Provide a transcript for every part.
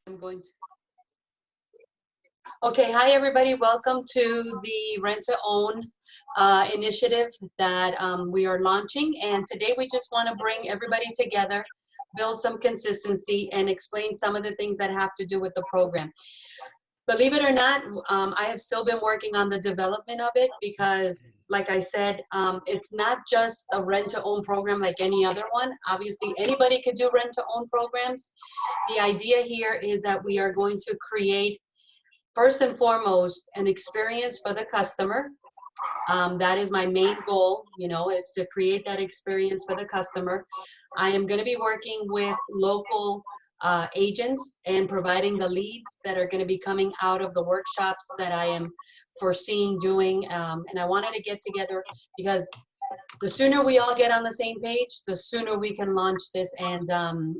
I'm going to. Okay, hi everybody. Welcome to the Rent to Own initiative that we are launching. And today we just want to bring everybody together, build some consistency, and explain some of the things that have to do with the program. Believe it or not, I have still been working on the development of it because, like I said, it's not just a rent-to-own program like any other one. Obviously, anybody could do rent-to-own programs. The idea here is that we are going to create, first and foremost, an experience for the customer. That is my main goal, is to create that experience for the customer. I am going to be working with local agents and providing the leads that are going to be coming out of the workshops that I am foreseeing doing. And I wanted to get together because the sooner we all get on the same page, the sooner we can launch this. And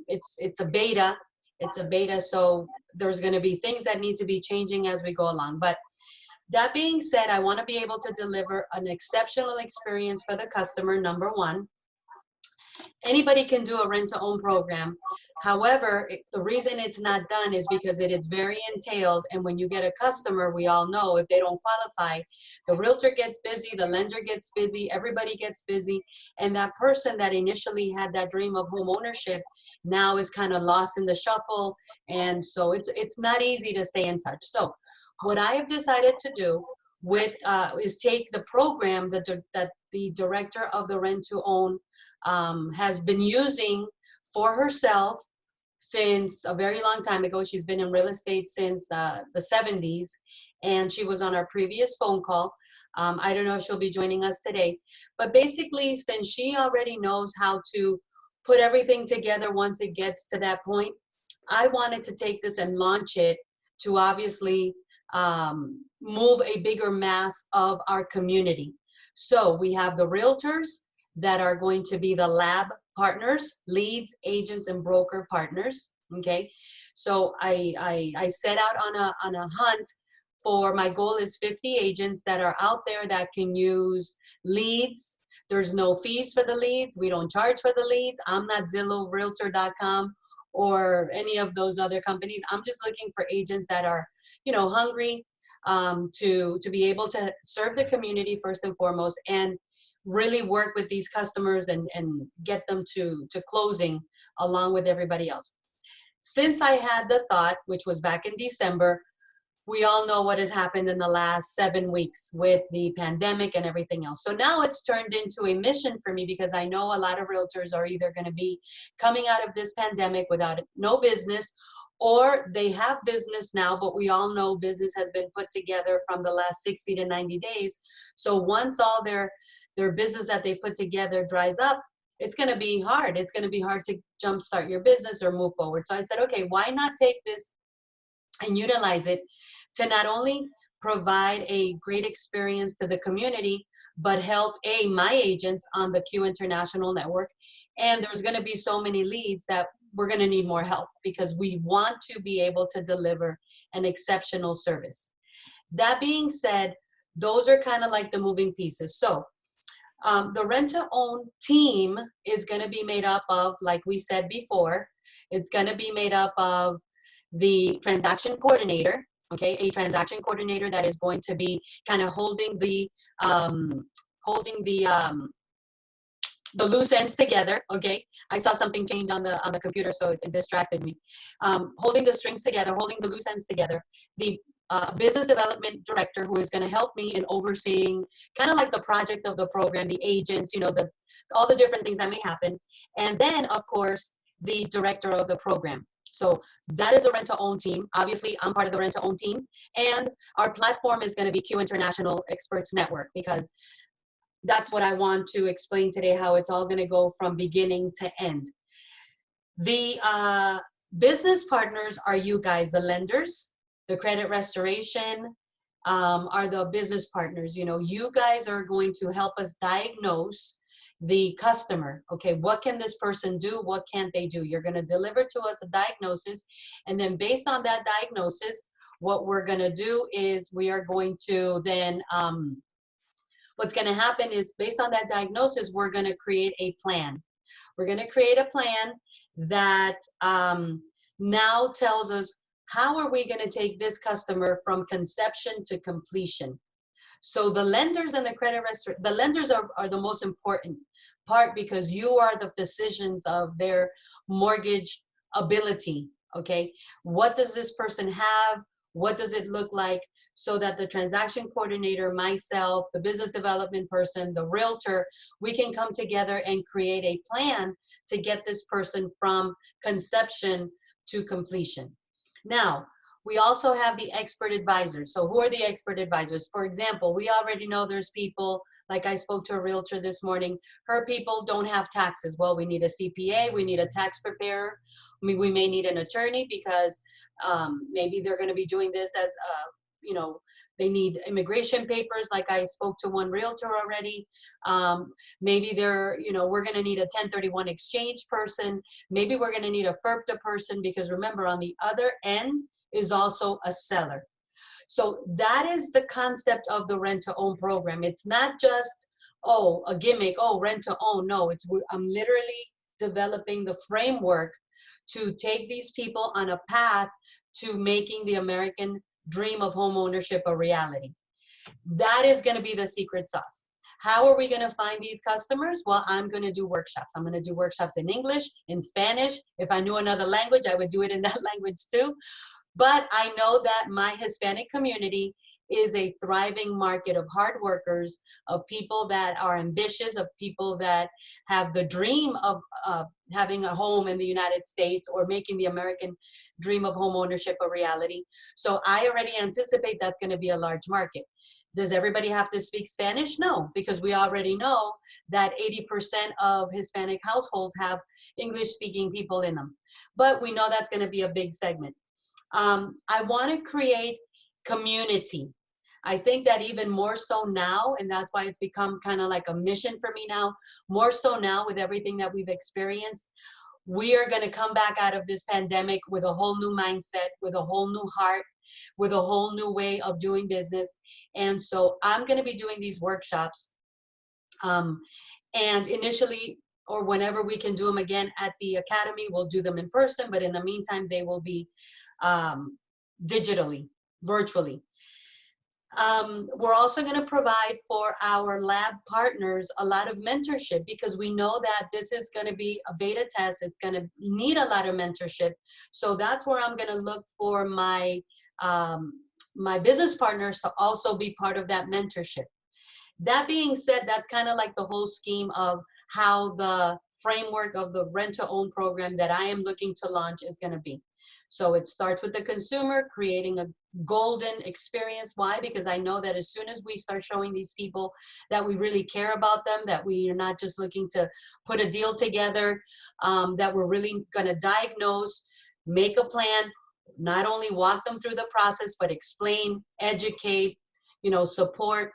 it's a beta. It's a beta, so there's going to be things that need to be changing as we go along. But that being said, I want to be able to deliver an exceptional experience for the customer, number one. Anybody can do a rent-to-own program. However, the reason it's not done is because it is very entailed, and when you get a customer, we all know if they don't qualify, the realtor gets busy, the lender gets busy, everybody gets busy, and that person that initially had that dream of home ownership now is kind of lost in the shuffle, and so it's not easy to stay in touch. So what I have decided to do with is take the program that the director of the rent-to-own has been using for herself since a very long time ago. She's been in real estate since the 70s, and she was on our previous phone call. I don't know if she'll be joining us today, but basically, since she already knows how to put everything together once it gets to that point, I wanted to take this and launch it to obviously move a bigger mass of our community. So we have the realtors that are going to be the lab partners, leads, agents, and broker partners. Okay, so I set out on a hunt for, my goal is 50 agents that are out there that can use leads. There's no fees for the leads. We don't charge for the leads. I'm not Zillow, Realtor.com, or any of those other companies. I'm just looking for agents that are, hungry to be able to serve the community first and foremost, and really work with these customers and get them to closing along with everybody else. Since I had the thought, which was back in December, we all know what has happened in the last 7 weeks with the pandemic and everything else. So now it's turned into a mission for me, because I know a lot of realtors are either going to be coming out of this pandemic without no business, or they have business now, but we all know business has been put together from the last 60 to 90 days. So once all their business that they put together dries up, it's going to be hard. It's going to be hard to jumpstart your business or move forward. So I said, okay, why not take this and utilize it to not only provide a great experience to the community, but help my agents on the Q International Network. And there's going to be so many leads that we're going to need more help, because we want to be able to deliver an exceptional service. That being said, those are kind of like the moving pieces. So the rent-to-own team is going to be made up of, like we said before, it's going to be made up of the transaction coordinator, okay, a transaction coordinator that is going to be kind of holding the loose ends together. Okay, I saw something change on the computer, so it distracted me. Holding the strings together, holding the loose ends together. The business development director, who is going to help me in overseeing kind of like the project of the program, the agents, all the different things that may happen. And then, of course, the director of the program. So that is the rent-to-own team. Obviously, I'm part of the rent-to-own team. And our platform is going to be Q International Experts Network, because that's what I want to explain today, how it's all going to go from beginning to end. The business partners are you guys, the lenders. The credit restoration are the business partners. You guys are going to help us diagnose the customer. Okay, what can this person do? What can't they do? You're going to deliver to us a diagnosis, and then based on that diagnosis, what we're going to do is we are going to then what's going to happen is, based on that diagnosis, we're going to create a plan. We're going to create a plan that now tells us how are we going to take this customer from conception to completion. So the lenders and the the lenders are the most important part because you are the physicians of their mortgage ability, okay? What does this person have? What does it look like? So that the transaction coordinator, myself, the business development person, the realtor, we can come together and create a plan to get this person from conception to completion. Now, we also have the expert advisors. So who are the expert advisors? For example, we already know there's people, like I spoke to a realtor this morning, her people don't have taxes. Well, we need a CPA, we need a tax preparer. We may need an attorney because maybe they're gonna be doing this as, you know, they need immigration papers, like I spoke to one realtor already. Maybe they're, you know, we're gonna need a 1031 exchange person. Maybe we're gonna need a FERPTA person because remember, on the other end, is also a seller. So that is the concept of the rent to own program. It's not just, oh, a gimmick, oh, rent to own. No, I'm literally developing the framework to take these people on a path to making the American dream of home ownership a reality. That is going to be the secret sauce. How are we going to find these customers? Well, I'm going to do workshops. I'm going to do workshops in English, in Spanish. If I knew another language, I would do it in that language too. But I know that my Hispanic community is a thriving market of hard workers, of people that are ambitious, of people that have the dream of having a home in the United States or making the American dream of home ownership a reality. So I already anticipate that's going to be a large market. Does everybody have to speak Spanish? No, because we already know that 80% of Hispanic households have English-speaking people in them. But we know that's going to be a big segment. I want to create community. I think that even more so now, and that's why it's become kind of like a mission for me now, more so now with everything that we've experienced, we are going to come back out of this pandemic with a whole new mindset, with a whole new heart, with a whole new way of doing business. And so I'm going to be doing these workshops. And initially, or whenever we can do them again at the academy, we'll do them in person, but in the meantime, they will be digitally, virtually. We're also going to provide for our lab partners a lot of mentorship because we know that this is going to be a beta test. It's going to need a lot of mentorship. So that's where I'm going to look for my, my business partners to also be part of that mentorship. That being said, that's kind of like the whole scheme of how the framework of the rent to own program that I am looking to launch is going to be. So it starts with the consumer, creating a golden experience. Why? Because I know that as soon as we start showing these people that we really care about them, that we are not just looking to put a deal together, that we're really going to diagnose, make a plan, not only walk them through the process, but explain, educate, you know, support.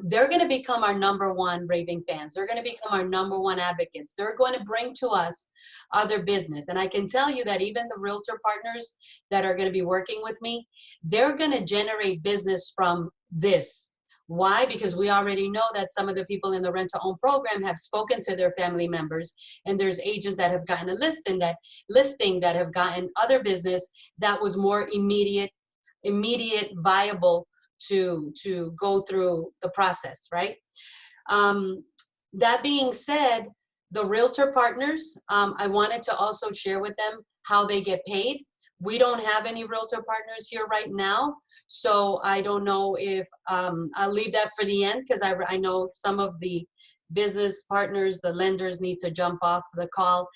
They're going to become our #1 raving fans. They're going to become our #1 advocates. They're going to bring to us other business. And I can tell you that even the realtor partners that are going to be working with me, they're going to generate business from this. Why? Because we already know that some of the people in the rent to own program have spoken to their family members, and there's agents that have gotten a listing that have gotten other business that was more immediate, viable to go through the process, right? That being said, the realtor partners, I wanted to also share with them how they get paid. We don't have any realtor partners here right now, so I don't know if, I'll leave that for the end because I know some of the business partners, the lenders need to jump off the call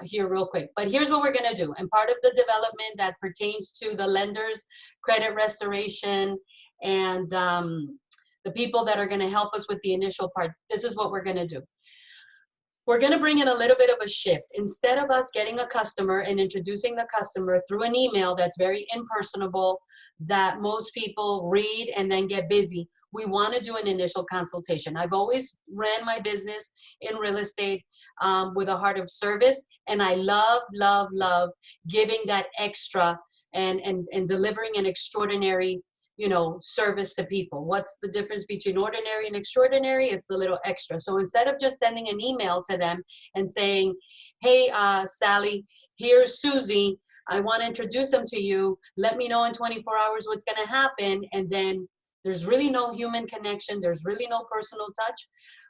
here real quick. But here's what we're going to do. And part of the development that pertains to the lenders, credit restoration, and the people that are going to help us with the initial part, this is what we're going to do. We're going to bring in a little bit of a shift. Instead of us getting a customer and introducing the customer through an email that's very impersonable, that most people read and then get busy, we want to do an initial consultation. I've always ran my business in real estate with a heart of service, and I love, love, love giving that extra and delivering an extraordinary, service to people. What's the difference between ordinary and extraordinary? It's a little extra. So instead of just sending an email to them and saying, hey, Sally, here's Susie, I want to introduce them to you. Let me know in 24 hours what's going to happen. And then there's really no human connection. There's really no personal touch.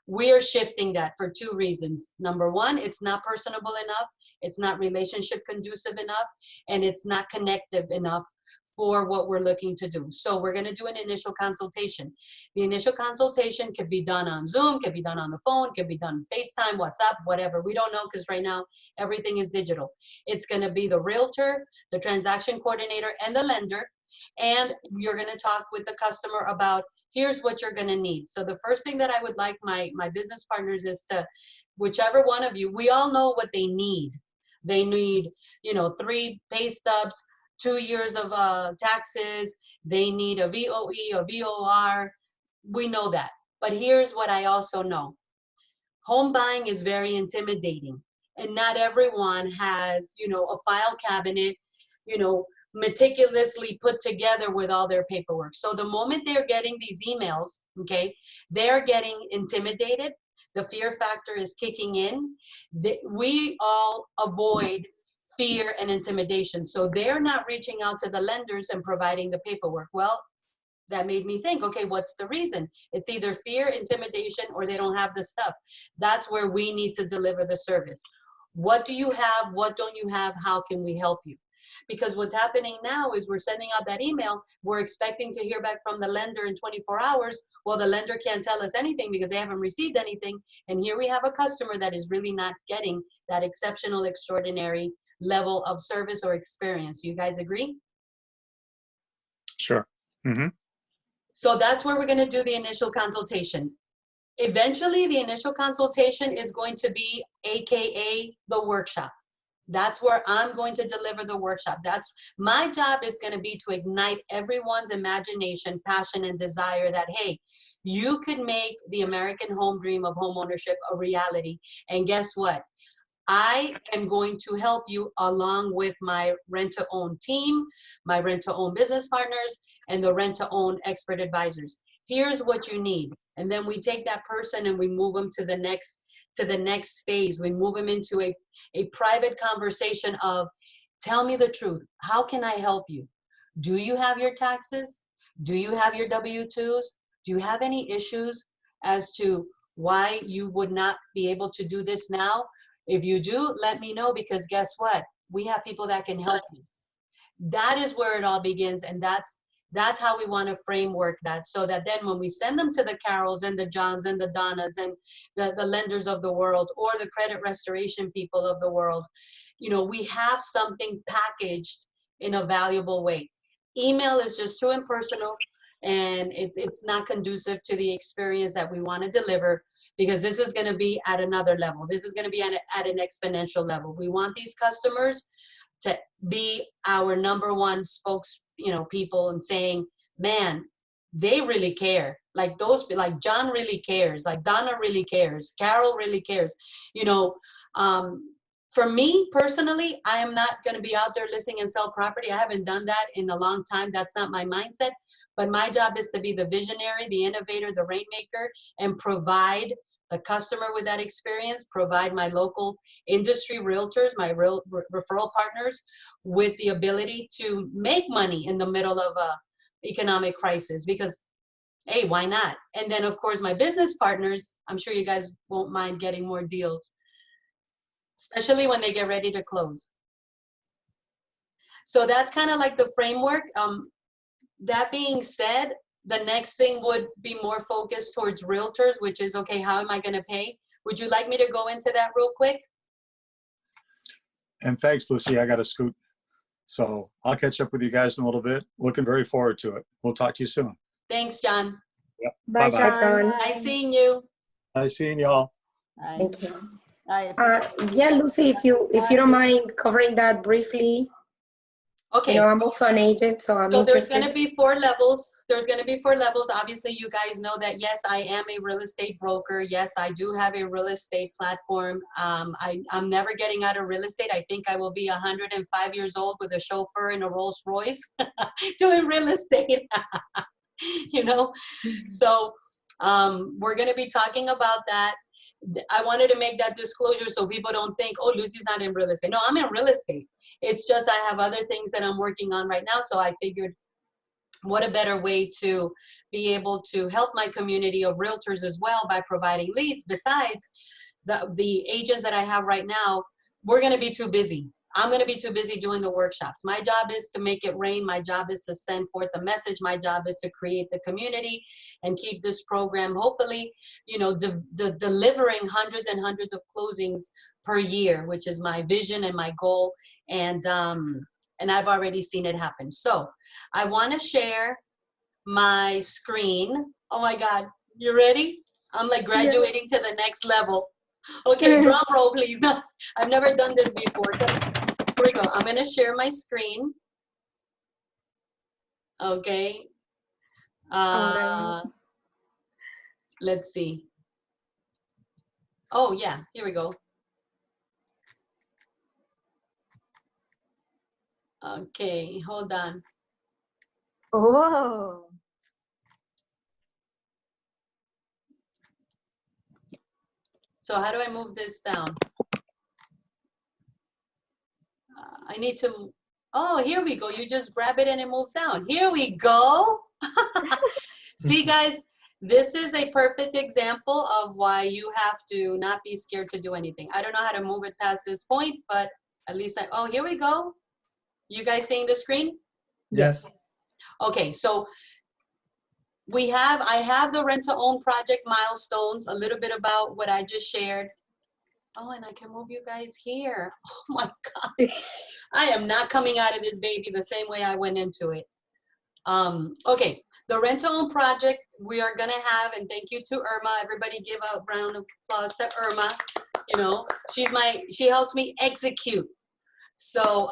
We are shifting that for two reasons. Number one, it's not personable enough. It's not relationship conducive enough. And it's not connective enough for what we're looking to do. So we're going to do an initial consultation. The initial consultation could be done on Zoom, could be done on the phone, could be done FaceTime, WhatsApp, whatever. We don't know, because right now everything is digital. It's going to be the realtor, the transaction coordinator, and the lender. And you're going to talk with the customer about, here's what you're going to need. So the first thing that I would like my business partners is to, whichever one of you, we all know what they need. They need, 3 pay stubs, 2 years of taxes. They need a VOE, a VOR. We know that. But here's what I also know. Home buying is very intimidating. And not everyone has, a file cabinet, meticulously put together with all their paperwork. So the moment they're getting these emails, okay, they're getting intimidated. The fear factor is kicking in. We all avoid fear and intimidation. So they're not reaching out to the lenders and providing the paperwork. Well, that made me think, okay, what's the reason? It's either fear, intimidation, or they don't have the stuff. That's where we need to deliver the service. What do you have? What don't you have? How can we help you? Because what's happening now is we're sending out that email. We're expecting to hear back from the lender in 24 hours. Well, the lender can't tell us anything because they haven't received anything. And here we have a customer that is really not getting that exceptional, extraordinary level of service or experience. You guys agree? Sure. Mm-hmm. So that's where we're going to do the initial consultation. Eventually, the initial consultation is going to be AKA the workshop. That's where I'm going to deliver the workshop. That's my job, is going to be to ignite everyone's imagination, passion, and desire that, hey, you could make the American home dream of homeownership a reality. And guess what? I am going to help you along with my rent-to-own team, my rent-to-own business partners, and the rent-to-own expert advisors. Here's what you need. And then we take that person and we move them to the next phase. We move them into a private conversation of, tell me the truth. How can I help you? Do you have your taxes? Do you have your W-2s? Do you have any issues as to why you would not be able to do this now? If you do, let me know, because guess what? We have people that can help you. That is where it all begins. And that's how we want to framework that, so that then when we send them to the Carols and the Johns and the Donnas and the lenders of the world, or the credit restoration people of the world, we have something packaged in a valuable way. Email is just too impersonal, and it's not conducive to the experience that we want to deliver, because this is going to be at another level. This is going to be at an exponential level. We want these customers to be our number one people, and saying, man, they really care. Like John really cares. Like Donna really cares. Carol really cares. For me personally, I am not going to be out there listing and sell property. I haven't done that in a long time. That's not my mindset. But my job is to be the visionary, the innovator, the rainmaker, and provide the customer with that experience, provide my local industry realtors, my referral partners, with the ability to make money in the middle of a economic crisis, because, hey, why not? And then, of course, my business partners, I'm sure you guys won't mind getting more deals, especially when they get ready to close. So that's kind of like the framework. That being said, the next thing would be more focused towards realtors, which is, okay, how am I going to pay? Would you like me to go into that real quick? And thanks, Lucy. I got to scoot. So I'll catch up with you guys in a little bit. Looking very forward to it. We'll talk to you soon. Thanks, John. Yep. Bye, Bye-bye. John. Nice seeing you. Nice seeing y'all. Thank you. Yeah, Lucy, if you don't mind covering that briefly. Okay. I'm also an agent, so I'm So there's interested. going to be 4 levels. There's going to be 4 levels. Obviously, you guys know that, yes, I am a real estate broker. Yes, I do have a real estate platform. I'm never getting out of real estate. I think I will be 105 years old with a chauffeur in a Rolls Royce doing real estate, you know? So we're going to be talking about that. I wanted to make that disclosure so people don't think, oh, Lucy's not in real estate. No, I'm in real estate. It's just I have other things that I'm working on right now. So I figured, what a better way to be able to help my community of realtors as well by providing leads. Besides the agents that I have right now, we're going to be too busy. I'm going to be too busy doing the workshops. My job is to make it rain. My job is to send forth the message. My job is to create the community and keep this program, hopefully, delivering hundreds and hundreds of closings per year, which is my vision and my goal. And I've already seen it happen. So I want to share my screen. Oh my God, you ready? I'm like graduating to the next level. Okay, drum roll, please. No, I've never done this before. Here we go. I'm going to share my screen. Okay. Let's see. Oh, yeah. Here we go. Okay, hold on. Oh. So how do I move this down? I need to, oh, here we go. You just grab it and it moves down. Here we go. See, guys, this is a perfect example of why you have to not be scared to do anything. I don't know how to move it past this point, but at least oh, here we go. You guys seeing the screen? Yes. Okay, so I have the rent to own project milestones, a little bit about what I just shared. Oh, and I can move you guys here. Oh my God. I am not coming out of this baby the same way I went into it. Okay, the rent to own project we are gonna have, and thank you to Irma. Everybody give a round of applause to Irma. She helps me execute. So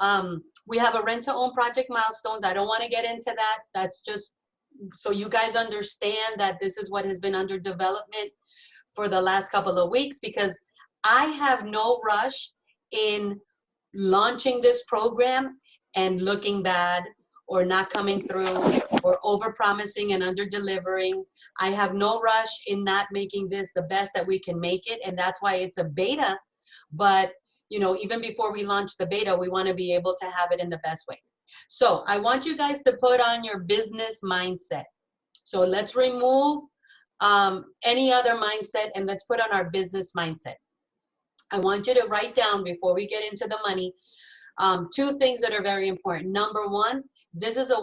we have a rent to own project milestones. I don't want to get into that. That's just so you guys understand that this is what has been under development for the last couple of weeks, because I have no rush in launching this program and looking bad or not coming through or over promising and under delivering. I have no rush in not making this the best that we can make it. And that's why it's a beta. But even before we launch the beta, we want to be able to have it in the best way. So I want you guys to put on your business mindset. So let's remove any other mindset and let's put on our business mindset. I want you to write down, before we get into the money, 2 things that are very important. Number 1, this is this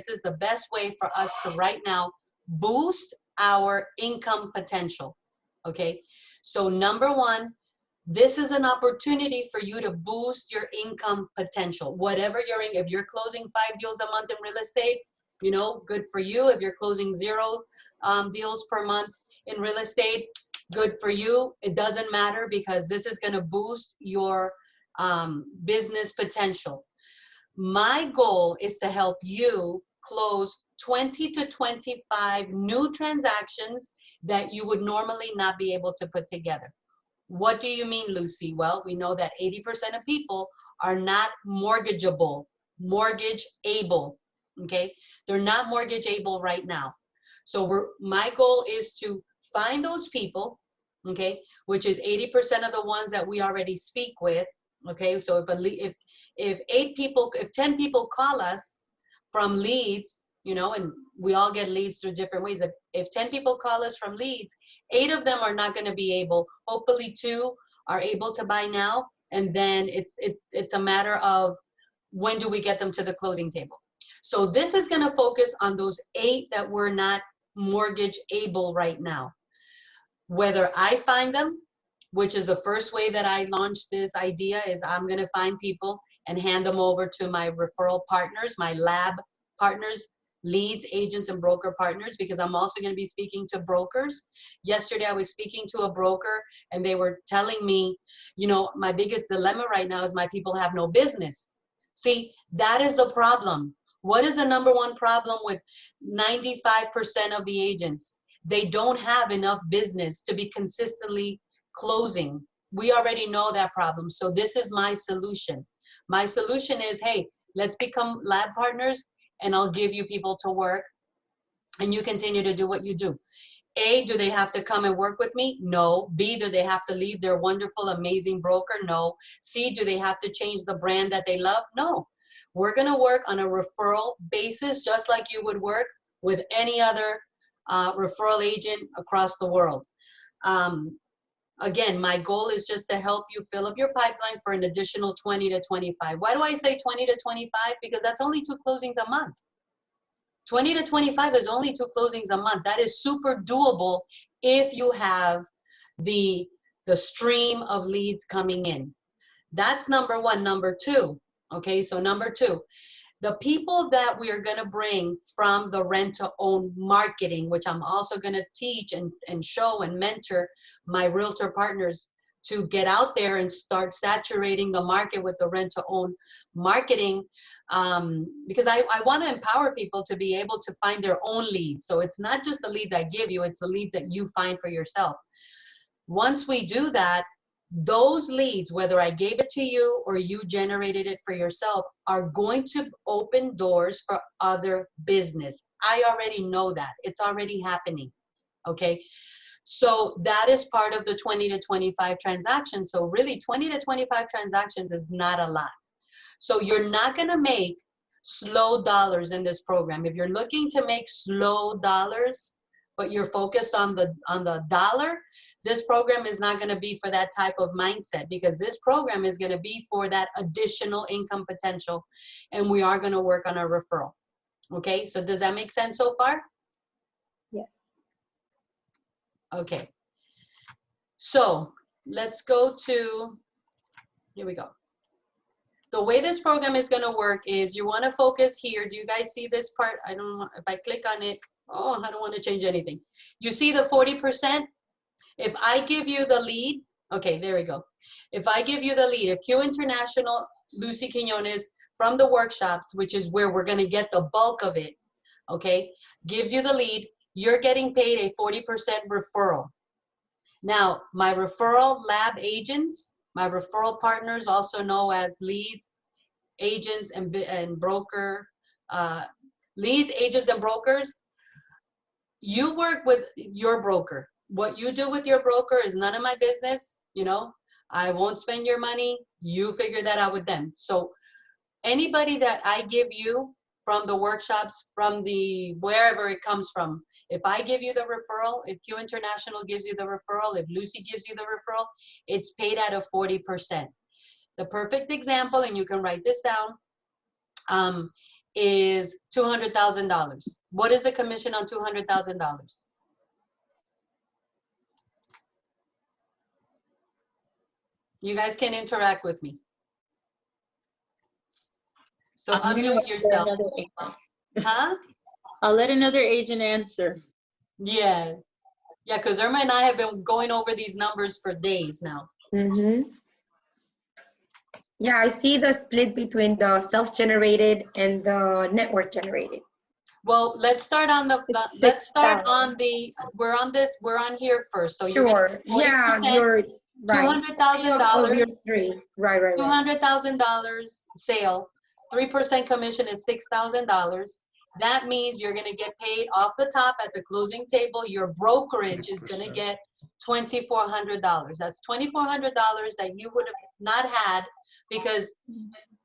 is the best way for us to right now boost our income potential. Okay, so number 1, this is an opportunity for you to boost your income potential. Whatever if you're closing 5 deals a month in real estate, good for you. If you're closing 0 deals per month in real estate, good for you. It doesn't matter, because this is going to boost your business potential. My goal is to help you close 20 to 25 new transactions that you would normally not be able to put together. What do you mean, Lucy? Well, we know that 80% of people are not mortgage able. Okay, they're not mortgage able right now. So my goal is to find those people, okay, which is 80% of the ones that we already speak with. Okay, so if 10 people call us from leads, and we all get leads through different ways. If 10 people call us from leads, 8 of them are not going to be able. Hopefully 2 are able to buy now, and then it's a matter of when do we get them to the closing table. So this is going to focus on those 8 that were not mortgage able right now. Whether I find them, which is the first way that I launched this idea, is I'm going to find people and hand them over to my referral partners, my lab partners, leads, agents, and broker partners, because I'm also going to be speaking to brokers. Yesterday, I was speaking to a broker, and they were telling me, my biggest dilemma right now is my people have no business. See, that is the problem. What is the number one problem with 95% of the agents? They don't have enough business to be consistently closing. We already know that problem. So this is my solution. My solution is, hey, let's become lab partners and I'll give you people to work and you continue to do what you do. A, do they have to come and work with me? No. B, do they have to leave their wonderful, amazing broker? No. C, do they have to change the brand that they love? No. We're going to work on a referral basis, just like you would work with any other referral agent across the world. Again, my goal is just to help you fill up your pipeline for an additional 20 to 25. Why do I say 20 to 25? Because that's only 2 closings a month. 20 to 25 is only 2 closings a month. That is super doable if you have the stream of leads coming in. That's number one. Number two, okay, so number two, the people that we are going to bring from the rent-to-own marketing, which I'm also going to teach and show and mentor my realtor partners to get out there and start saturating the market with the rent-to-own marketing, because I want to empower people to be able to find their own leads. So it's not just the leads I give you, it's the leads that you find for yourself. Once we do that, those leads, whether I gave it to you or you generated it for yourself, are going to open doors for other business. I already know that. It's already happening, okay? So that is part of the 20 to 25 transactions. So really 20 to 25 transactions is not a lot. So you're not going to make slow dollars in this program. If you're looking to make slow dollars, but you're focused on the dollar, this program is not going to be for that type of mindset, because this program is going to be for that additional income potential. And we are going to work on a referral. Okay, so does that make sense so far? Yes. Okay, so let's go to, here we go. The way this program is going to work is you want to focus here. Do you guys see this part? I don't know if I click on it. Oh, I don't want to change anything. You see the 40%? If I give you the lead, okay, there we go. If I give you the lead, if Q International, Lucy Quinones from the workshops, which is where we're going to get the bulk of it, okay, gives you the lead, you're getting paid a 40% referral. Now, my referral lab agents, my referral partners, also known as leads, agents, and broker, leads, agents, and brokers, you work with your broker. What you do with your broker is none of my business. You know, I won't spend your money. You figure that out with them. So anybody that I give you from the workshops, from the wherever it comes from, if I give you the referral, if Q International gives you the referral, if Lucy gives you the referral, it's paid at a 40%. The perfect example, and you can write this down, is $200,000. What is the commission on $200,000? You guys can interact with me. So unmute yourself. Huh? I'll let another agent answer. Yeah. Yeah, because Irma and I have been going over these numbers for days now. Mm-hmm. Yeah, I see the split between the self-generated and the network generated. Well, let's start on the, let's start on the, we're on here first. So sure. Yeah, you're right. $200,000. Right. $200,000 sale, 3% commission is $6,000. That means you're going to get paid off the top at the closing table. Your brokerage is going to get $2,400. That's $2,400 that you would have not had because,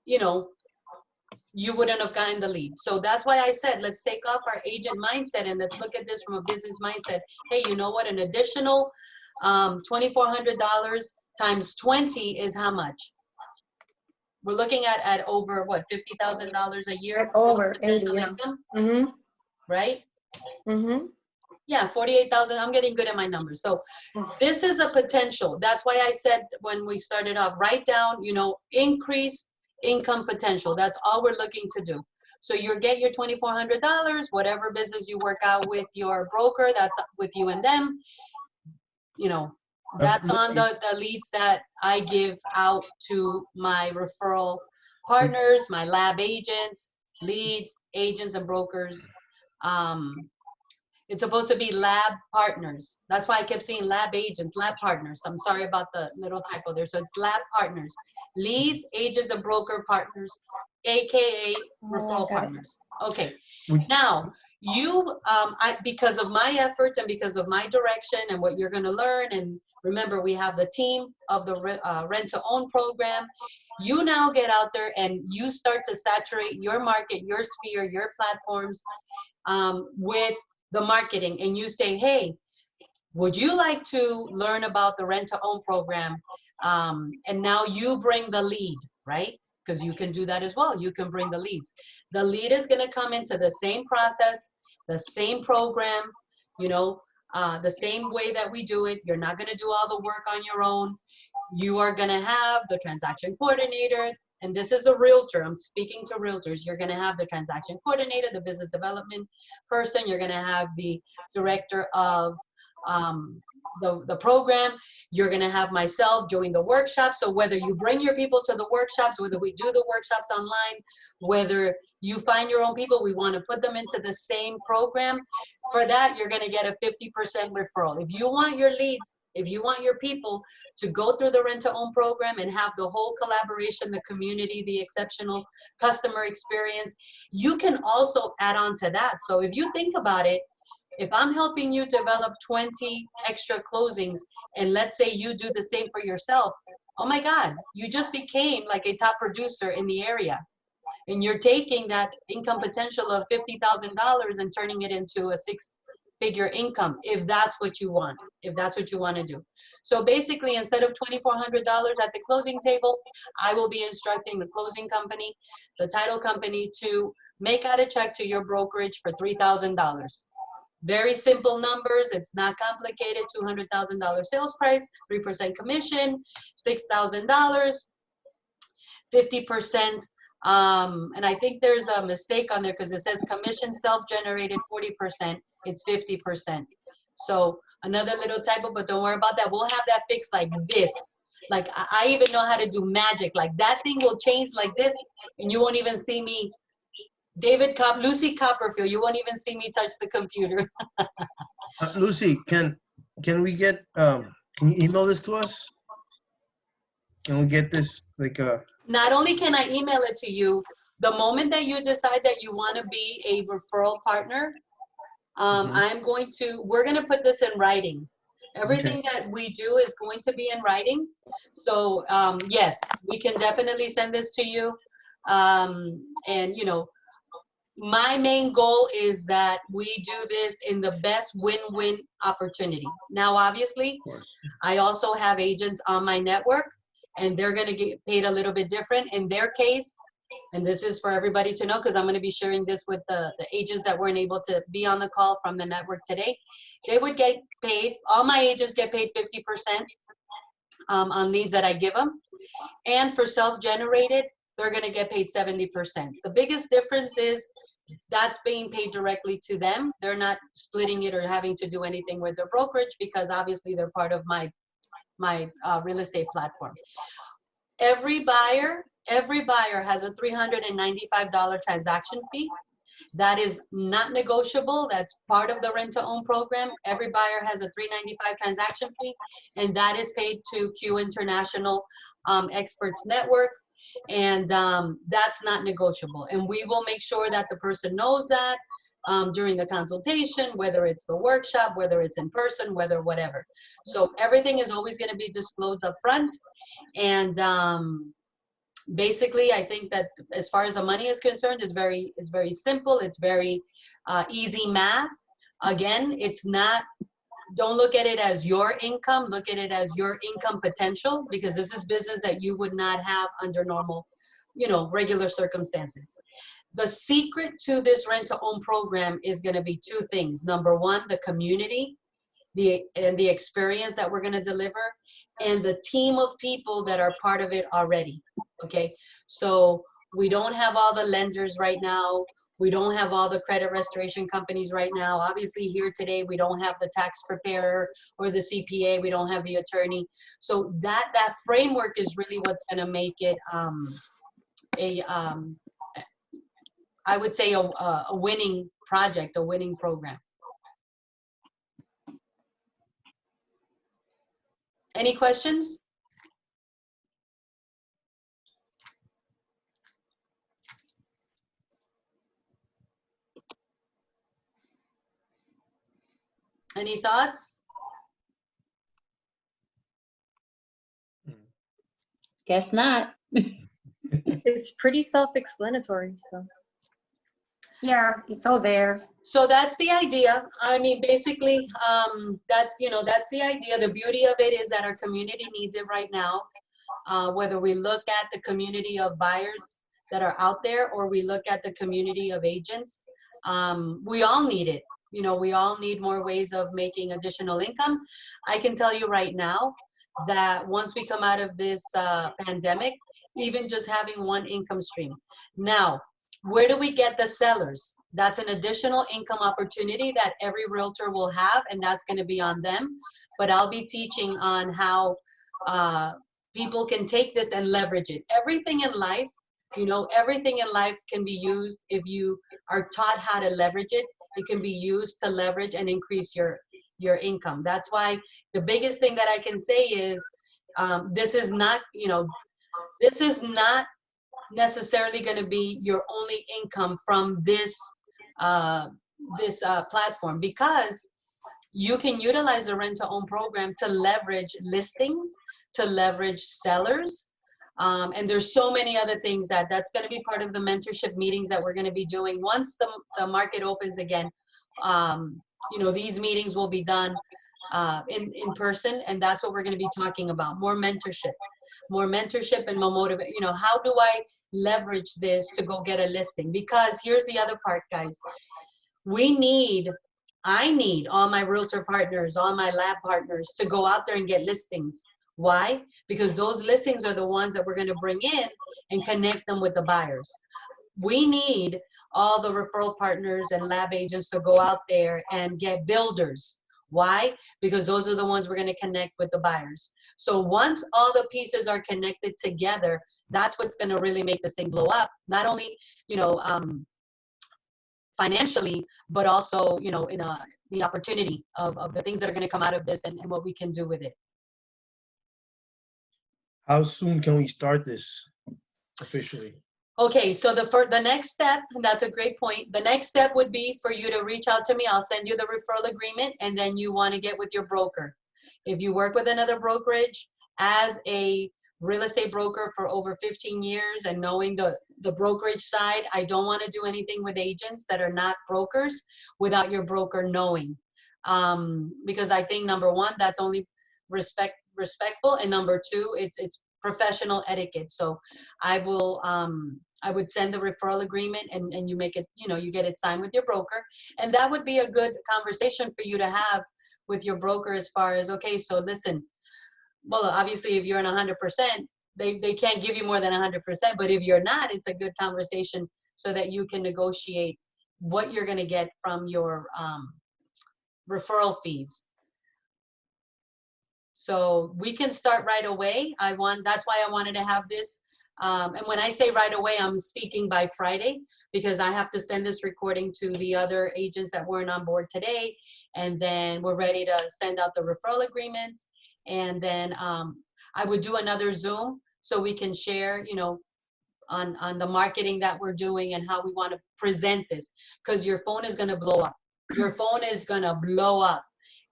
you know, you wouldn't have gotten the lead. So that's why I said, let's take off our agent mindset and let's look at this from a business mindset. Hey, you know what? An additional $2,400 times 20 is how much? We're looking at over what, $50,000 a year? Over 80, yeah. Mm-hmm. Right? Mm-hmm. Yeah, 48,000. I'm getting good at my numbers. So this is a potential. That's why I said when we started off, write down, you know, increase income potential. That's all we're looking to do. So you get your $2,400, whatever business you work out with your broker, that's with you and them. You know, that's on the leads that I give out to my referral partners, my lab agents, leads, agents, and brokers. It's supposed to be lab partners. That's why I kept saying lab agents, lab partners. I'm sorry about the little typo there. So it's lab partners, leads, agents, and broker partners, AKA referral got it. partners. Okay. Would- Now, because of my efforts and because of my direction and what you're going to learn, and remember, we have the team of the rent-to-own program. You now get out there and you start to saturate your market, your sphere, your platforms with the marketing, and you say, hey, would you like to learn about the rent-to-own program? And now you bring the lead, right? Because you can do that as well. You can bring the leads. The lead is going to come into the same process, the same program, you know, the same way that we do it. You're not going to do all the work on your own. You are going to have the transaction coordinator, and this is a realtor. I'm speaking to realtors. You're going to have the transaction coordinator, the business development person. You're going to have the director of the program. You're going to have myself doing the workshops. So whether you bring your people to the workshops, whether we do the workshops online, whether you find your own people, we want to put them into the same program. For that, you're going to get a 50% referral. If you want your leads, if you want your people to go through the rent-to-own program and have the whole collaboration, the community, the exceptional customer experience, you can also add on to that. So if you think about it, if I'm helping you develop 20 extra closings, and let's say you do the same for yourself, oh my God, you just became like a top producer in the area. And you're taking that income potential of $50,000 and turning it into a six-figure income, if that's what you want, if that's what you want to do. So basically, instead of $2,400 at the closing table, I will be instructing the closing company, the title company, to make out a check to your brokerage for $3,000. Very simple numbers. It's not complicated. $200,000 sales price, 3% commission, $6,000, 50%. And I think there's a mistake on there because it says commission self-generated 40%. It's 50%. So another little typo, but don't worry about that. We'll have that fixed like this. Like I even know how to do magic. Like that thing will change like this, and you won't even see me. Lucy Copperfield, you won't even see me touch the computer. Lucy, can we get, can you email this to us? Can we get this, like, Not only can I email it to you, the moment that you decide that you want to be a referral partner, we're going to put this in writing. Everything that we do is going to be in writing. So yes, we can definitely send this to you. And you know, my main goal is that we do this in the best win-win opportunity. Now, obviously, I also have agents on my network, and they're going to get paid a little bit different in their case. And this is for everybody to know, because I'm going to be sharing this with the agents that weren't able to be on the call from the network today. They would get paid, all my agents get paid 50% on leads that I give them. And for self-generated, they're going to get paid 70%. The biggest difference is that's being paid directly to them. They're not splitting it or having to do anything with their brokerage, because obviously they're part of my real estate platform. Every buyer has a $395 transaction fee. That is not negotiable. That's part of the rent-to-own program. Every buyer has a $395 transaction fee, and that is paid to Q International Experts Network. And that's not negotiable. And we will make sure that the person knows that during the consultation, whether it's the workshop, whether it's in person, whatever. So everything is always going to be disclosed up front. And basically, I think that as far as the money is concerned, it's very simple. It's very easy math. Again, it's not, don't look at it as your income, look at it as your income potential, because this is business that you would not have under normal, you know, regular circumstances. The secret to this rent-to-own program is going to be two things. Number one, the community, the experience that we're going to deliver, and the team of people that are part of it already. Okay, so we don't have all the lenders right now. We don't have all the credit restoration companies right now. Obviously here today, we don't have the tax preparer or the CPA. We don't have the attorney. So that framework is really what's going to make it I would say a winning project, a winning program. Any questions? Any thoughts? Guess not. It's pretty self-explanatory, so. Yeah, it's all there. So that's the idea. I mean, basically, that's the idea. The beauty of it is that our community needs it right now. Whether we look at the community of buyers that are out there, or we look at the community of agents, we all need it. You know, we all need more ways of making additional income. I can tell you right now that once we come out of this pandemic, even just having one income stream. Now, where do we get the sellers? That's an additional income opportunity that every realtor will have, and that's going to be on them. But I'll be teaching on how people can take this and leverage it. Everything in life, you know, everything in life can be used if you are taught how to leverage it. It can be used to leverage and increase your income. That's why the biggest thing that I can say is this is not, you know, this is not necessarily going to be your only income from this platform, because you can utilize the rent-to-own program to leverage listings, to leverage sellers, and there's so many other things that's going to be part of the mentorship meetings that we're going to be doing once the market opens again. You know, these meetings will be done in person, and that's what we're going to be talking about. More mentorship and more motivate. You know, how do I leverage this to go get a listing? Because here's the other part, guys. I need all my realtor partners, all my lab partners to go out there and get listings. Why? Because those listings are the ones that we're going to bring in and connect them with the buyers. We need all the referral partners and lab agents to go out there and get builders. Why? Because those are the ones we're going to connect with the buyers. So once all the pieces are connected together, that's what's going to really make this thing blow up. Not only, you know, financially, but also, you know, in the opportunity of the things that are going to come out of this and what we can do with it. How soon can we start this officially? Okay, so the next step, and that's a great point. The next step would be for you to reach out to me. I'll send you the referral agreement, and then you want to get with your broker. If you work with another brokerage as a real estate broker for over 15 years and knowing the brokerage side, I don't want to do anything with agents that are not brokers without your broker knowing. Because I think number one, that's only respectful, and number two, it's professional etiquette. So I would send the referral agreement, and you make it, you know, you get it signed with your broker, and that would be a good conversation for you to have with your broker as far as, okay, so listen, well, obviously if you're in 100%, they can't give you more than 100%, but if you're not, it's a good conversation so that you can negotiate what you're going to get from your referral fees. So we can start right away. That's why I wanted to have this. And when I say right away, I'm speaking by Friday, because I have to send this recording to the other agents that weren't on board today. And then we're ready to send out the referral agreements. And then I would do another Zoom so we can share, you know, on the marketing that we're doing and how we want to present this, because your phone is going to blow up. Your phone is going to blow up,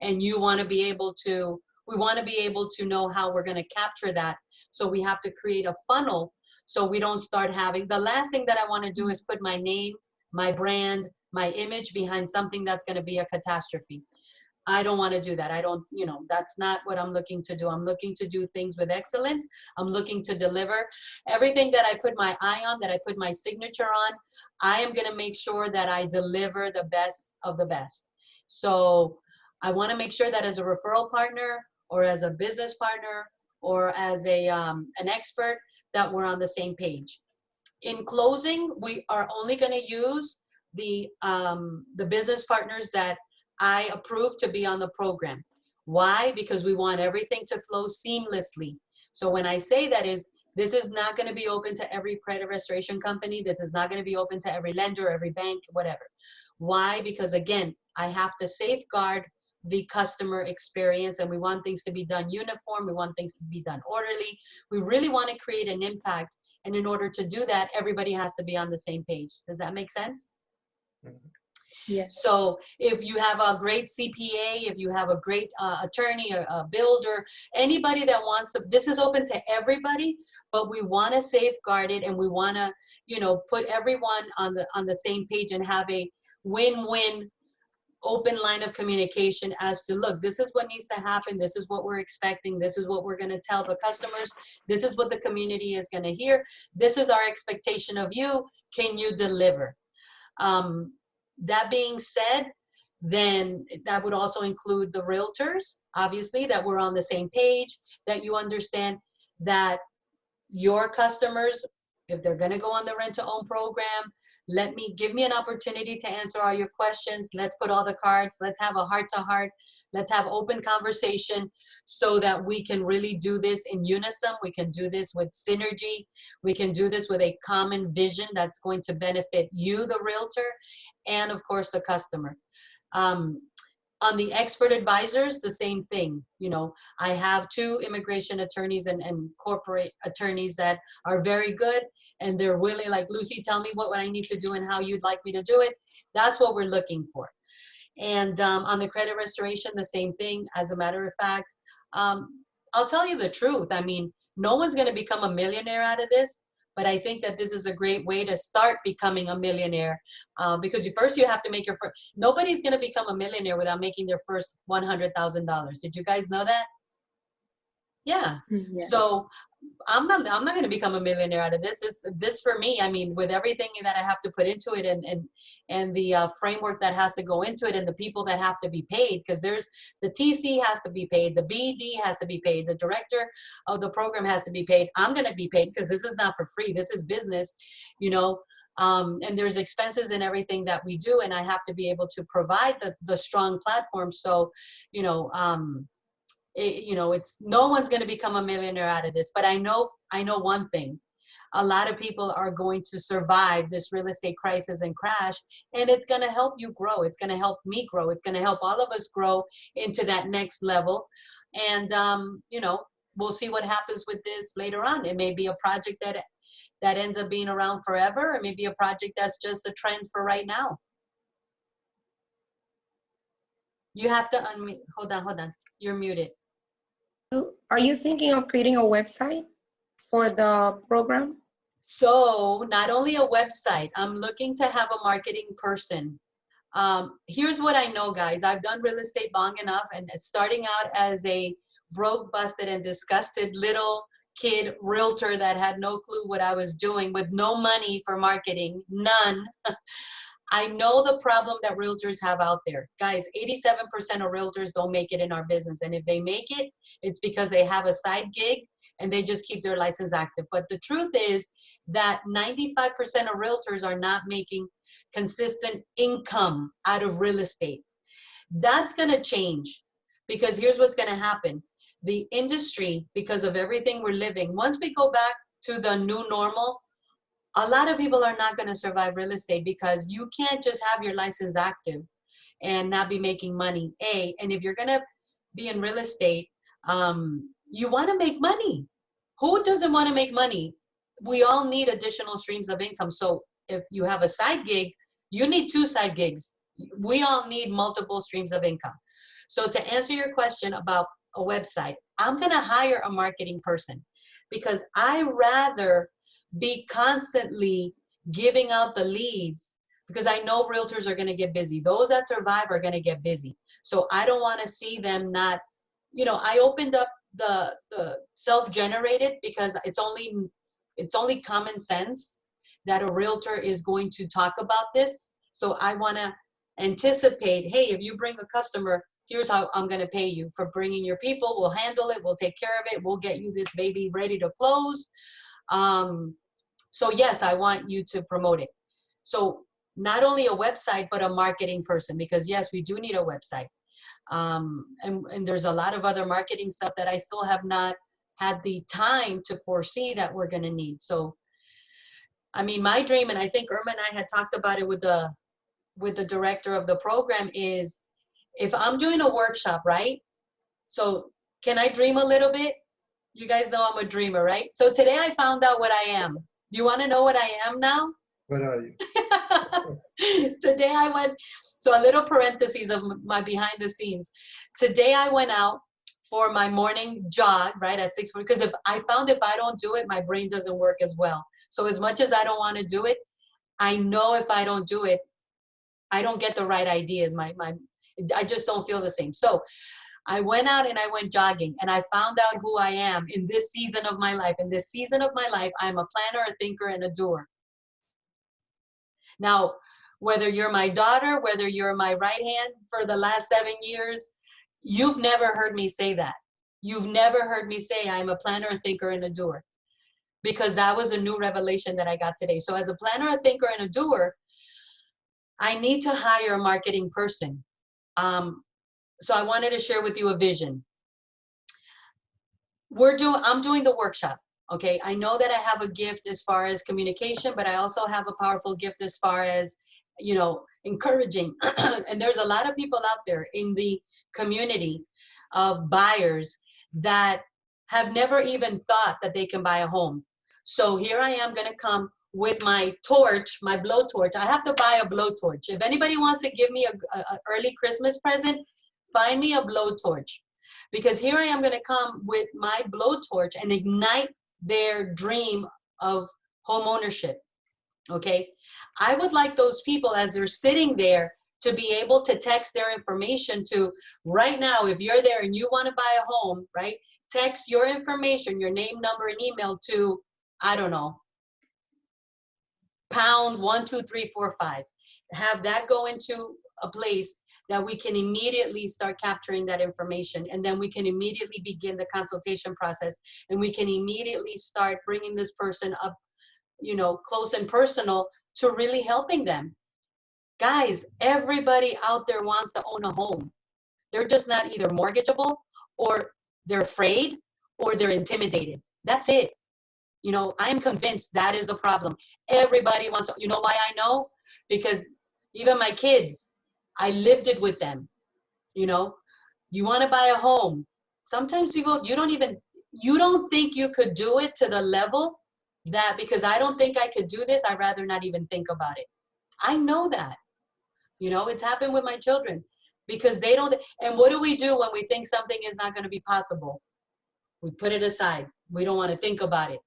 and you want to be able to, we want to be able to know how we're going to capture that. So we have to create a funnel so we don't start having, the last thing that I want to do is put my name, my brand, my image behind something that's going to be a catastrophe. I don't want to do that. I don't, you know, that's not what I'm looking to do. I'm looking to do things with excellence. I'm looking to deliver everything that I put my eye on, that I put my signature on. I am going to make sure that I deliver the best of the best. So I want to make sure that as a referral partner, or as a business partner, or as an expert, that we're on the same page. In closing, we are only going to use the business partners that I approve to be on the program. Why? Because we want everything to flow seamlessly. So when I say that is, This is not going to be open to every credit restoration company. This is not going to be open to every lender, every bank, whatever. Why? Because again, I have to safeguard the customer experience, and we want things to be done uniform. We want things to be done orderly. We really want to create an impact. And in order to do that, everybody has to be on the same page. Does that make sense? Yes. So if you have a great CPA, if you have a great attorney, a builder, anybody that wants to, this is open to everybody, but we want to safeguard it, and we want to, you know, put everyone on the same page and have a win-win open line of communication as to, look, this is what needs to happen. This is what we're expecting. This is what we're going to tell the customers. This is what the community is going to hear. This is our expectation of you. Can you deliver? That being said, then that would also include the realtors, obviously, that we're on the same page, that you understand that your customers, if they're going to go on the rent-to-own program, give me an opportunity to answer all your questions. Let's put all the cards. Let's have a heart-to-heart. Let's have open conversation so that we can really do this in unison. We can do this with synergy. We can do this with a common vision that's going to benefit you, the realtor, and of course the customer. On the expert advisors, the same thing. You know, I have 2 immigration attorneys and corporate attorneys that are very good, and they're willing, like, Lucy, tell me what I need to do and how you'd like me to do it. That's what we're looking for. And on the credit restoration, the same thing. As a matter of fact, I'll tell you the truth. I mean, no one's going to become a millionaire out of this, but I think that this is a great way to start becoming a millionaire, because first you have to make your first. Nobody's going to become a millionaire without making their first $100,000. Did you guys know that? Yeah. Yeah. So I'm not going to become a millionaire out of this. This for me, I mean, with everything that I have to put into it, and the framework that has to go into it, and the people that have to be paid, because there's the TC has to be paid, the BD has to be paid, the director of the program has to be paid. I'm going to be paid because this is not for free. This is business, you know. And there's expenses in everything that we do, and I have to be able to provide the strong platform. So, you know, it's no one's going to become a millionaire out of this, but I know one thing: a lot of people are going to survive this real estate crisis and crash, and it's going to help you grow. It's going to help me grow. It's going to help all of us grow into that next level. And you know, we'll see what happens with this later on. It may be a project that ends up being around forever, or maybe a project that's just a trend for right now. You have to unmute. Hold on. You're muted. Are you thinking of creating a website for the program? So not only a website, I'm looking to have a marketing person. Here's what I know, guys. I've done real estate long enough, and starting out as a broke, busted, and disgusted little kid realtor that had no clue what I was doing, with no money for marketing, none. I know the problem that realtors have out there. Guys, 87% of realtors don't make it in our business. And if they make it, it's because they have a side gig and they just keep their license active. But the truth is that 95% of realtors are not making consistent income out of real estate. That's going to change, because here's what's going to happen. The industry, because of everything we're living, once we go back to the new normal, a lot of people are not going to survive real estate, because you can't just have your license active and not be making money. And if you're going to be in real estate, you want to make money. Who doesn't want to make money? We all need additional streams of income. So if you have a side gig, you need 2 side gigs. We all need multiple streams of income. So to answer your question about a website, I'm going to hire a marketing person, because I rather be constantly giving out the leads, because I know realtors are going to get busy. Those that survive are going to get busy. So I don't want to see them not, you know, I opened up the self-generated because it's only common sense that a realtor is going to talk about this. So I want to anticipate, hey, if you bring a customer, here's how I'm going to pay you for bringing your people. We'll handle it. We'll take care of it. We'll get you this baby ready to close. So yes, I want you to promote it. So not only a website, but a marketing person, because yes, we do need a website. And there's a lot of other marketing stuff that I still have not had the time to foresee that we're going to need. So, I mean, my dream, and I think Irma and I had talked about it with the director of the program, is if I'm doing a workshop, right? So can I dream a little bit? You guys know I'm a dreamer, right? So today I found out what I am. Do you want to know what I am now? What are you? Today I went, so a little parentheses of my behind the scenes. Today I went out for my morning jog, right, at 6:40, because if I don't do it, my brain doesn't work as well. So as much as I don't want to do it, I know if I don't do it, I don't get the right ideas. I just don't feel the same. So I went out and I went jogging, and I found out who I am in this season of my life. In this season of my life, I'm a planner, a thinker, and a doer. Now, whether you're my daughter, whether you're my right hand for the last 7 years, you've never heard me say that. You've never heard me say I'm a planner, a thinker, and a doer, because that was a new revelation that I got today. So as a planner, a thinker, and a doer, I need to hire a marketing person. So I wanted to share with you a vision. I'm doing the workshop. Okay, I know that I have a gift as far as communication, but I also have a powerful gift as far as, encouraging. And there's a lot of people out there in the community of buyers that have never even thought that they can buy a home. So here I am going to come with my torch, my blowtorch. I have to buy a blowtorch. If anybody wants to give me a early Christmas present, find me a blowtorch. Because here I am going to come with my blowtorch and ignite their dream of home ownership. Okay, I would like those people, as they're sitting there, to be able to text their information to, right now, if you're there and you want to buy a home, right, text your information, your name, number, and email to, I don't know, pound 12345. Have that go into a place that we can immediately start capturing that information, and then we can immediately begin the consultation process, and we can immediately start bringing this person up, close and personal, to really helping them. Guys, everybody out there wants to own a home. They're just not either mortgageable, or they're afraid, or they're intimidated. That's it. I am convinced that is the problem. Everybody wants to, why I know? Because even my kids, I lived it with them. You want to buy a home. Sometimes people, you don't think you could do it to the level that, because I don't think I could do this, I'd rather not even think about it. I know that. It's happened with my children, because they don't. And what do we do when we think something is not going to be possible? We put it aside. We don't want to think about it.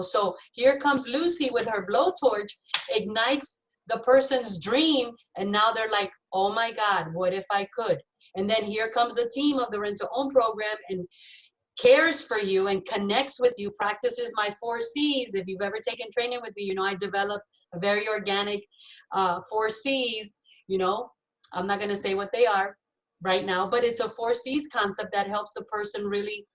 So here comes Lucy with her blowtorch, ignites the person's dream, and now they're like, oh my God, what if I could? And then here comes the team of the Rent to Own program and cares for you and connects with you, practices my 4 C's. If you've ever taken training with me, I developed a very organic 4 C's. I'm not going to say what they are right now, but it's a 4 C's concept that helps a person really,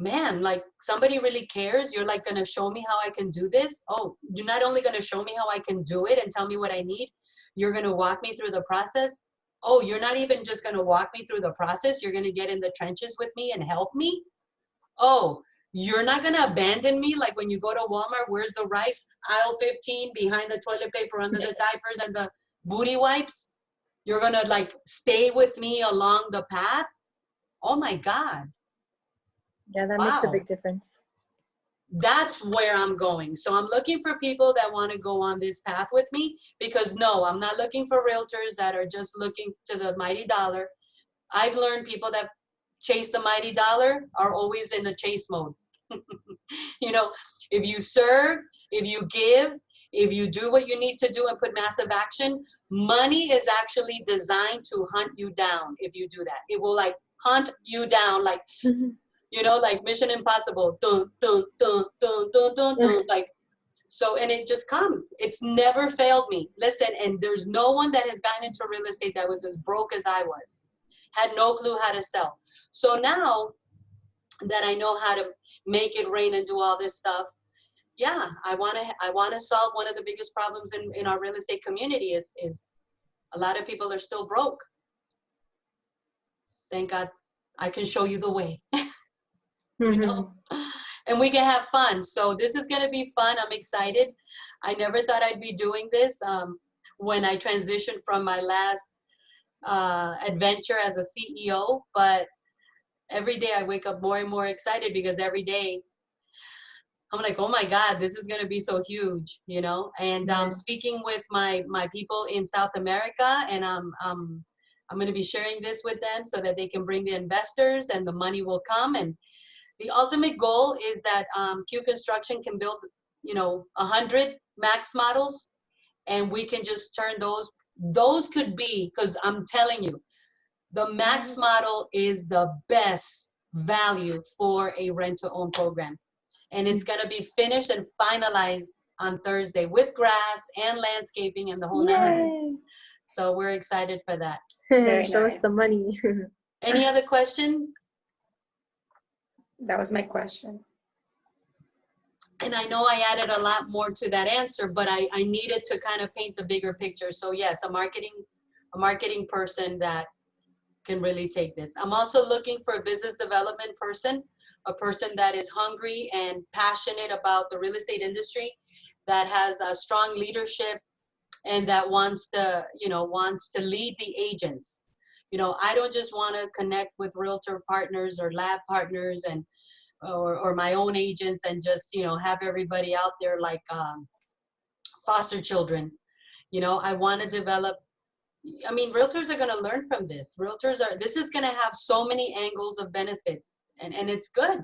man, like, somebody really cares. You're like, going to show me how I can do this. Oh, you're not only going to show me how I can do it and tell me what I need, you're going to walk me through the process. Oh, you're not even just going to walk me through the process. You're going to get in the trenches with me and help me. Oh, you're not going to abandon me. Like when you go to Walmart, where's the rice? Aisle 15, behind the toilet paper, under the diapers and the booty wipes. You're going to like stay with me along the path. Oh my God. Yeah, that makes a big difference. That's where I'm going. So I'm looking for people that want to go on this path with me, because no, I'm not looking for realtors that are just looking to the mighty dollar. I've learned people that chase the mighty dollar are always in the chase mode. If you serve, if you give, if you do what you need to do and put massive action, money is actually designed to hunt you down. If you do that, it will like hunt you down, like, like Mission Impossible, dun, dun, dun, dun, dun, dun, dun, like, so, and it just comes. It's never failed me. Listen, and there's no one that has gotten into real estate that was as broke as I was, had no clue how to sell. So now that I know how to make it rain and do all this stuff, yeah, I want to solve one of the biggest problems in our real estate community is a lot of people are still broke. Thank God I can show you the way. you know? And we can have fun. So this is going to be fun. I'm excited. I never thought I'd be doing this when I transitioned from my last adventure as a CEO, but every day I wake up more and more excited because every day I'm like, oh my God, this is going to be so huge, you know? And speaking with my people in South America, and I'm going to be sharing this with them so that they can bring the investors and the money will come. And the ultimate goal is that Q Construction can build, 100 max models, and we can just turn those could be, because I'm telling you, the max model is the best value for a rent-to-own program. And it's going to be finished and finalized on Thursday with grass and landscaping and the whole nine. So we're excited for that. Show us the money. Any other questions? That was my question. And I know I added a lot more to that answer, but I needed to kind of paint the bigger picture. So yes, a marketing person that can really take this. I'm also looking for a business development person, a person that is hungry and passionate about the real estate industry, that has a strong leadership, and that wants to lead the agents. I don't just want to connect with Realtor Partners or Lab Partners or my own agents and just, have everybody out there like foster children. I want to develop. Realtors are going to learn from this. This is going to have so many angles of benefit, and it's good,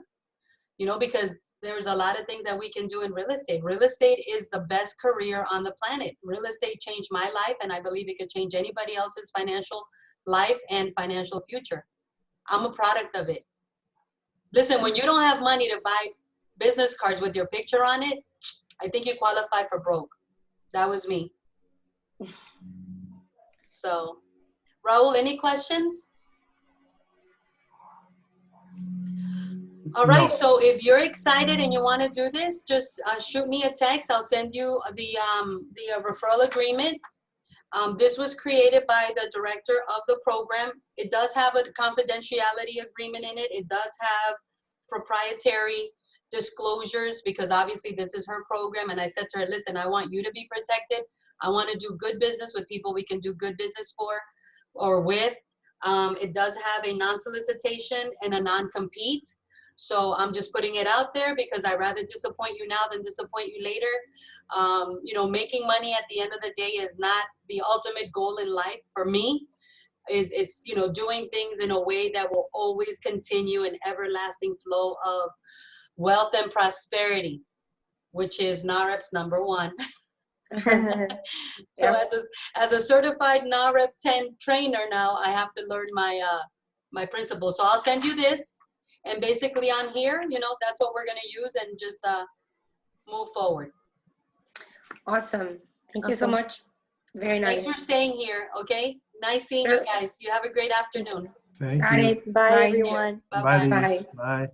because there's a lot of things that we can do in real estate. Real estate is the best career on the planet. Real estate changed my life, and I believe it could change anybody else's financial life and financial future. I'm a product of it. Listen, when you don't have money to buy business cards with your picture on it, I think you qualify for broke. That was me. So, Raul, any questions? All right, No. so if you're excited and you want to do this, just shoot me a text. I'll send you the referral agreement. This was created by the director of the program. It does have a confidentiality agreement in it. It does have proprietary disclosures because obviously this is her program. And I said to her, listen, I want you to be protected. I want to do good business with people we can do good business for or with. It does have a non-solicitation and a non-compete. So I'm just putting it out there because I'd rather disappoint you now than disappoint you later. Making money at the end of the day is not the ultimate goal in life for me. It's doing things in a way that will always continue an everlasting flow of wealth and prosperity, which is NAREP's number one. So as a certified NAREP 10 trainer now, I have to learn my principles. So I'll send you this. And basically on here, that's what we're going to use and just move forward. Awesome. Thank you so much. Very nice. Thanks for staying here, okay? Nice seeing you guys. You have a great afternoon. Thank Got you. it. Bye, everyone. Bye-bye. Bye. Bye.